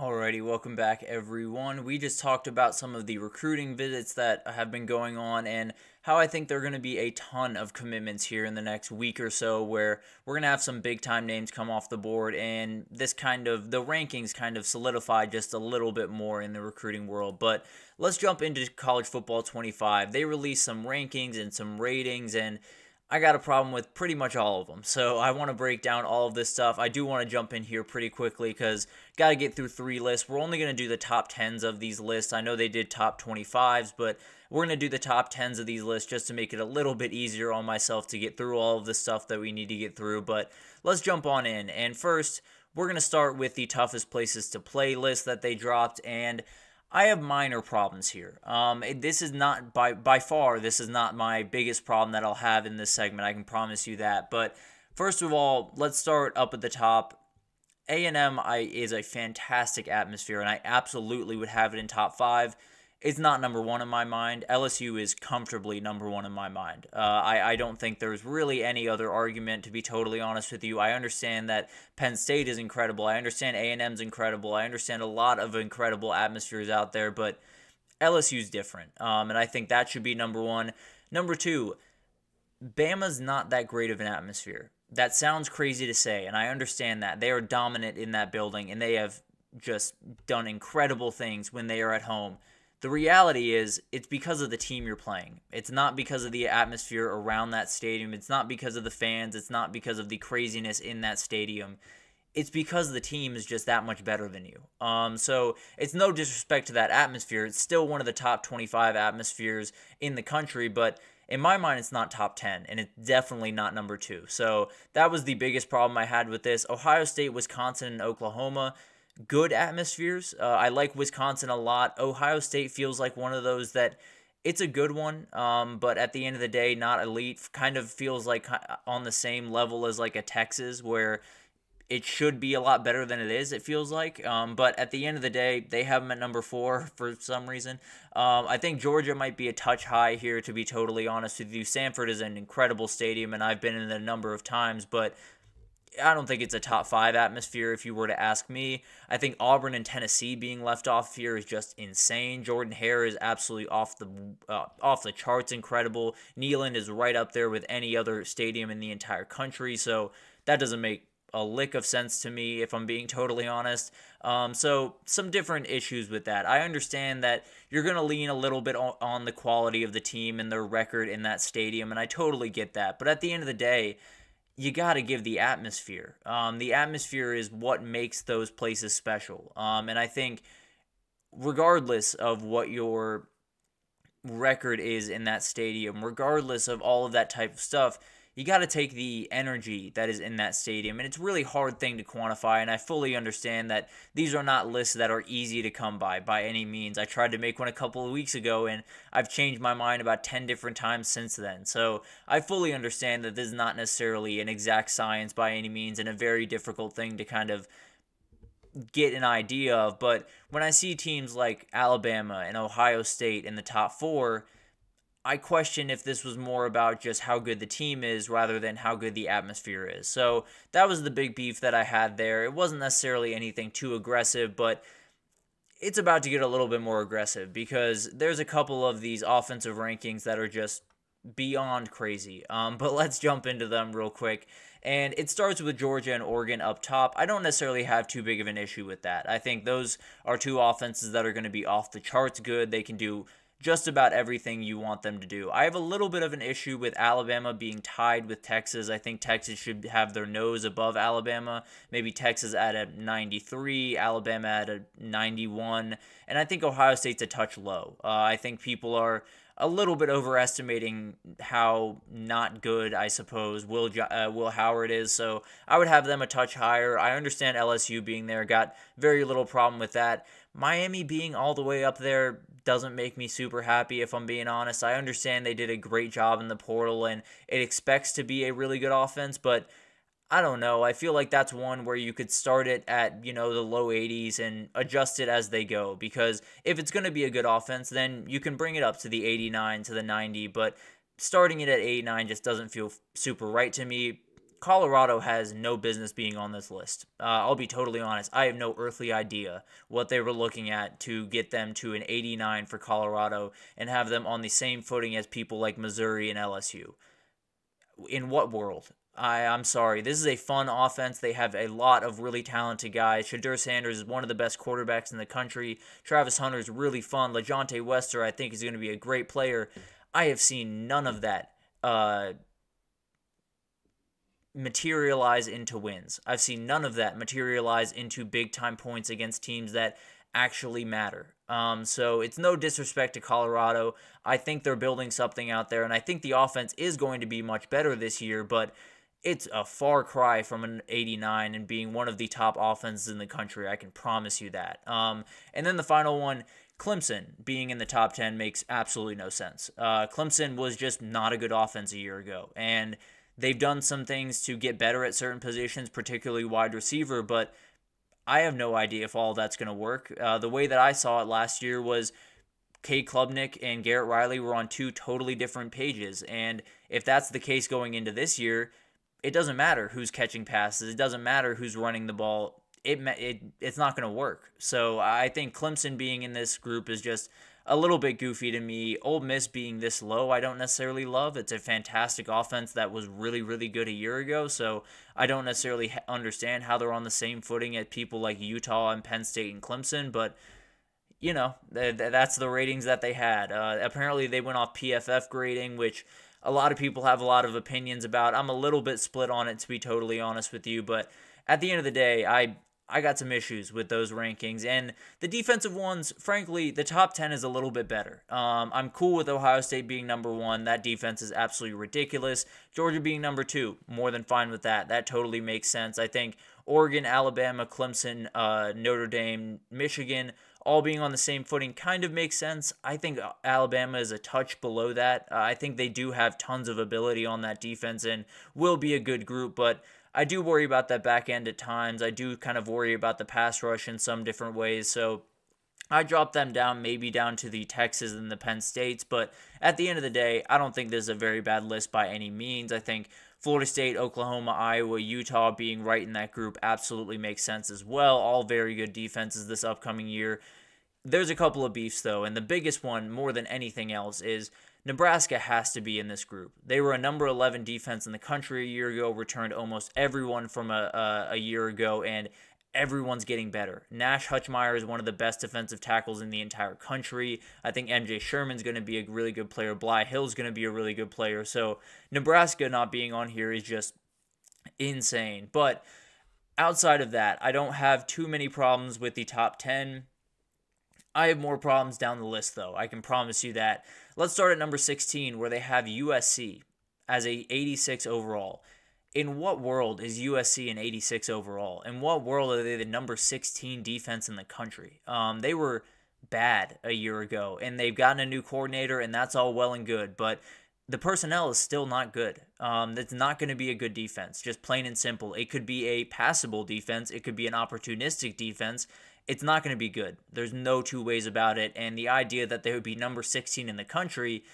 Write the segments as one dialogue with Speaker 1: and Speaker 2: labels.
Speaker 1: Alrighty, welcome back everyone. We just talked about some of the recruiting visits that have been going on and how I think there are going to be a ton of commitments here in the next week or so where we're going to have some big time names come off the board and the rankings kind of solidify just a little bit more in the recruiting world. But let's jump into college football 25. They released some rankings and some ratings, and I got a problem with pretty much all of them. So I want to break down all of this stuff. I do want to jump in here pretty quickly because got to get through 3 lists. We're only going to do the top 10s of these lists. I know they did top 25s, but we're going to do the top 10s of these lists just to make it a little bit easier on myself to get through all of the stuff that we need to get through. But let's jump on in. And first, we're going to start with the toughest places to play list that they dropped, and I have minor problems here. This is not by far. This is not my biggest problem that I'll have in this segment. I can promise you that. But first of all, let's start up at the top. A&M is a fantastic atmosphere, and I absolutely would have it in top 5. It's not number 1 in my mind. LSU is comfortably number 1 in my mind. I don't think there's really any other argument, to be totally honest with you. I understand that Penn State is incredible. I understand A&M's incredible. I understand a lot of incredible atmospheres out there, but LSU's different, and I think that should be number 1. Number 2, Bama's not that great of an atmosphere. That sounds crazy to say, and I understand that. They are dominant in that building, and they have just done incredible things when they are at home. The reality is, it's because of the team you're playing. It's not because of the atmosphere around that stadium. It's not because of the fans. It's not because of the craziness in that stadium. It's because the team is just that much better than you. So it's no disrespect to that atmosphere. It's still one of the top 25 atmospheres in the country, but in my mind, it's not top 10, and it's definitely not number 2. So that was the biggest problem I had with this. Ohio State, Wisconsin, and Oklahoma, good atmospheres. I like Wisconsin a lot. Ohio State feels like one of those that it's a good one, but at the end of the day, not elite. Kind of feels like on the same level as like a Texas, where it should be a lot better than it is, it feels like. But at the end of the day, they have them at number 4 for some reason. I think Georgia might be a touch high here, to be totally honest with you. Sanford is an incredible stadium, and I've been in it a number of times, but I don't think it's a top 5 atmosphere if you were to ask me. I think Auburn and Tennessee being left off here is just insane. Jordan Hare is absolutely off the charts incredible. Neyland is right up there with any other stadium in the entire country, so that doesn't make a lick of sense to me, if I'm being totally honest. So some different issues with that. I understand that you're going to lean a little bit on the quality of the team and their record in that stadium, and I totally get that. But at the end of the day, you got to give the atmosphere. The atmosphere is what makes those places special. And I think regardless of what your record is in that stadium, regardless of all of that type of stuff, you got to take the energy that is in that stadium, and it's a really hard thing to quantify, and I fully understand that these are not lists that are easy to come by any means. I tried to make one a couple of weeks ago, and I've changed my mind about 10 different times since then, so I fully understand that this is not necessarily an exact science by any means, and a very difficult thing to kind of get an idea of, but when I see teams like Alabama and Ohio State in the top 4, I question if this was more about just how good the team is rather than how good the atmosphere is. So that was the big beef that I had there. It wasn't necessarily anything too aggressive, but it's about to get a little bit more aggressive because there's a couple of these offensive rankings that are just beyond crazy. But let's jump into them real quick. And it starts with Georgia and Oregon up top. I don't necessarily have too big of an issue with that. I think those are two offenses that are going to be off the charts good. They can do just about everything you want them to do. I have a little bit of an issue with Alabama being tied with Texas. I think Texas should have their nose above Alabama. Maybe Texas at a 93, Alabama at a 91, and I think Ohio State's a touch low. I think people are a little bit overestimating how not good, I suppose, Will Howard is. So I would have them a touch higher. I understand LSU being there. Got very little problem with that. Miami being all the way up there doesn't make me super happy, if I'm being honest. I understand they did a great job in the portal, and it expects to be a really good offense, but I don't know. I feel like that's one where you could start it at, the low 80s and adjust it as they go. Because if it's going to be a good offense, then you can bring it up to the 89, to the 90. But starting it at 89 just doesn't feel super right to me. Colorado has no business being on this list. I'll be totally honest. I have no earthly idea what they were looking at to get them to an 89 for Colorado and have them on the same footing as people like Missouri and LSU. In what world? I'm sorry. This is a fun offense. They have a lot of really talented guys. Shadur Sanders is one of the best quarterbacks in the country. Travis Hunter is really fun. LaJohntay Wester, I think, is going to be a great player. I have seen none of that materialize into wins. I've seen none of that materialize into big-time points against teams that actually matter. So it's no disrespect to Colorado. I think they're building something out there, and I think the offense is going to be much better this year, but it's a far cry from an 89 and being one of the top offenses in the country. I can promise you that. And then the final one, Clemson being in the top 10 makes absolutely no sense. Clemson was just not a good offense a year ago, and they've done some things to get better at certain positions, particularly wide receiver, but I have no idea if all that's going to work. The way that I saw it last year was Cade Klubnik and Garrett Riley were on two totally different pages, and if that's the case going into this year, it doesn't matter who's catching passes. It doesn't matter who's running the ball. It's not going to work. So I think Clemson being in this group is just a little bit goofy to me. Ole Miss being this low, I don't necessarily love. It's a fantastic offense that was really, really good a year ago, so I don't necessarily understand how they're on the same footing as people like Utah and Penn State and Clemson, but you know, that's the ratings that they had. Apparently they went off PFF grading, which a lot of people have a lot of opinions about. I'm a little bit split on it, to be totally honest with you, but at the end of the day, I got some issues with those rankings, and the defensive ones, frankly, the top 10 is a little bit better. I'm cool with Ohio State being number 1. That defense is absolutely ridiculous. Georgia being number 2, more than fine with that. That totally makes sense. I think Oregon, Alabama, Clemson, Notre Dame, Michigan, all being on the same footing kind of makes sense. I think Alabama is a touch below that. I think they do have tons of ability on that defense and will be a good group, but I do worry about that back end at times. I do kind of worry about the pass rush in some different ways, so I dropped them down, maybe down to the Texas and the Penn States, but at the end of the day, I don't think this is a very bad list by any means. I think Florida State, Oklahoma, Iowa, Utah being right in that group absolutely makes sense as well. All very good defenses this upcoming year. There's a couple of beefs, though, and the biggest one, more than anything else, is Nebraska has to be in this group. They were a number 11 defense in the country a year ago, returned almost everyone from a year ago, and everyone's getting better. Nash Hutchmeyer is one of the best defensive tackles in the entire country. I think MJ Sherman's going to be a really good player. Bly Hill's going to be a really good player. So Nebraska not being on here is just insane. But outside of that, I don't have too many problems with the top 10. I have more problems down the list, though. I can promise you that. Let's start at number 16, where they have USC as a 86 overall. In what world is USC an 86 overall? In what world are they the number 16 defense in the country? They were bad a year ago, and they've gotten a new coordinator, and that's all well and good, but the personnel is still not good. It's not going to be a good defense, just plain and simple. It could be a passable defense. It could be an opportunistic defense. It's not going to be good. There's no two ways about it, and the idea that they would be number 16 in the country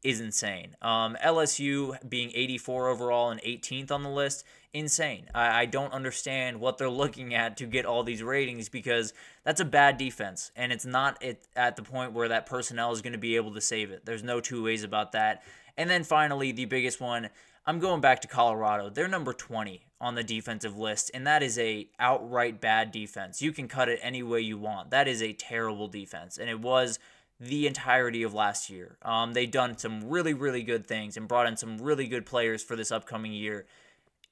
Speaker 1: is insane. LSU being 84 overall and 18th on the list, insane. I don't understand what they're looking at to get all these ratings, because that's a bad defense, and it's not at the point where that personnel is going to be able to save it. There's no two ways about that. And then finally, the biggest one, I'm going back to Colorado. They're number 20 on the defensive list, and that is a outright bad defense. You can cut it any way you want. That is a terrible defense, and it was the entirety of last year. They've done some really, really good things and brought in some really good players for this upcoming year.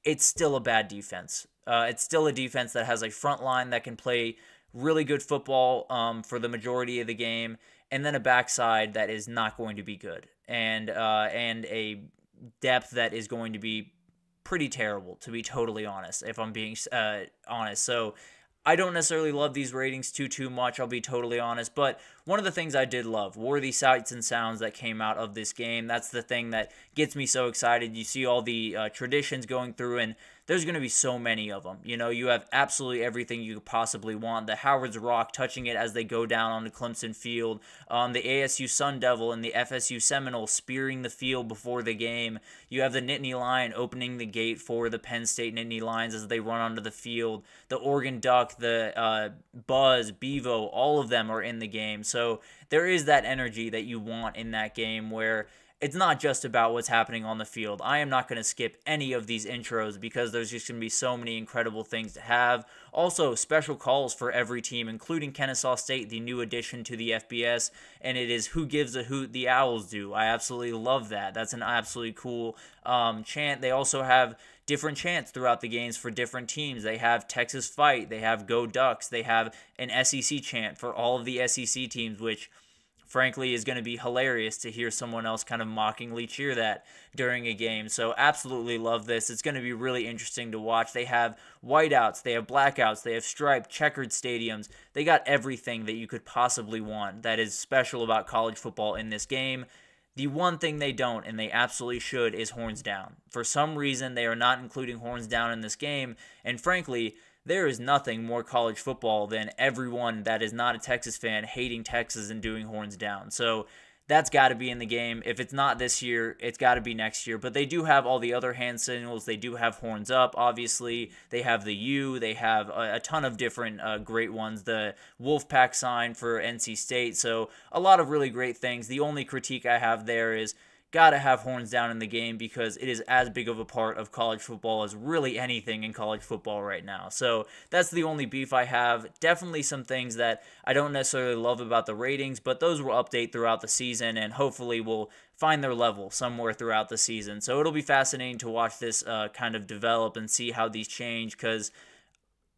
Speaker 1: It's still a bad defense. It's still a defense that has a front line that can play really good football for the majority of the game, and then a backside that is not going to be good, and a depth that is going to be pretty terrible, to be totally honest, if I'm being honest. So I don't necessarily love these ratings too much, I'll be totally honest, but one of the things I did love were the sights and sounds that came out of this game. That's the thing that gets me so excited. You see all the traditions going through, and there's going to be so many of them. You know, you have absolutely everything you could possibly want. The Howard's Rock touching it as they go down onto Clemson Field. The ASU Sun Devil and the FSU Seminole spearing the field before the game. You have the Nittany Lion opening the gate for the Penn State Nittany Lions as they run onto the field. The Oregon Duck, the Buzz, Bevo, all of them are in the game. So there is that energy that you want in that game where it's not just about what's happening on the field. I am not going to skip any of these intros because there's just going to be so many incredible things to have. Also, special calls for every team, including Kennesaw State, the new addition to the FBS, and it is "Who Gives a Hoot the Owls Do." I absolutely love that. That's an absolutely cool chant. They also have different chants throughout the games for different teams. They have Texas Fight, they have Go Ducks, they have an SEC chant for all of the SEC teams, which frankly is going to be hilarious to hear someone else kind of mockingly cheer that during a game. So absolutely love this. It's going to be really interesting to watch. They have whiteouts, they have blackouts, they have striped, checkered stadiums. They got everything that you could possibly want that is special about college football in this game. The one thing they don't, and they absolutely should, is horns down. For some reason, they are not including horns down in this game, and frankly, there is nothing more college football than everyone that is not a Texas fan hating Texas and doing horns down. So that's got to be in the game. If it's not this year, it's got to be next year. But they do have all the other hand signals. They do have horns up, obviously. They have the U. They have a ton of different great ones. The Wolfpack sign for NC State. So a lot of really great things. The only critique I have there is gotta have horns down in the game because it is as big of a part of college football as really anything in college football right now. So that's the only beef I have. Definitely some things that I don't necessarily love about the ratings, but those will update throughout the season and hopefully will find their level somewhere throughout the season. So it'll be fascinating to watch this kind of develop and see how these change because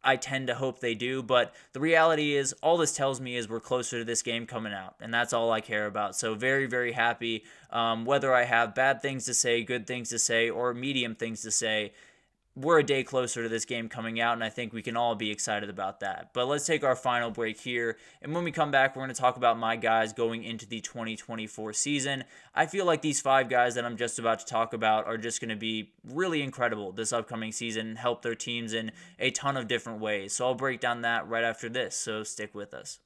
Speaker 1: I tend to hope they do, but the reality is all this tells me is we're closer to this game coming out, and that's all I care about. So very, very happy. Whether I have bad things to say, good things to say, or medium things to say, we're a day closer to this game coming out, and I think we can all be excited about that. But let's take our final break here, and when we come back, we're going to talk about my guys going into the 2024 season. I feel like these 5 guys that I'm just about to talk about are just going to be really incredible this upcoming season and help their teams in a ton of different ways. So I'll break down that right after this, so stick with us.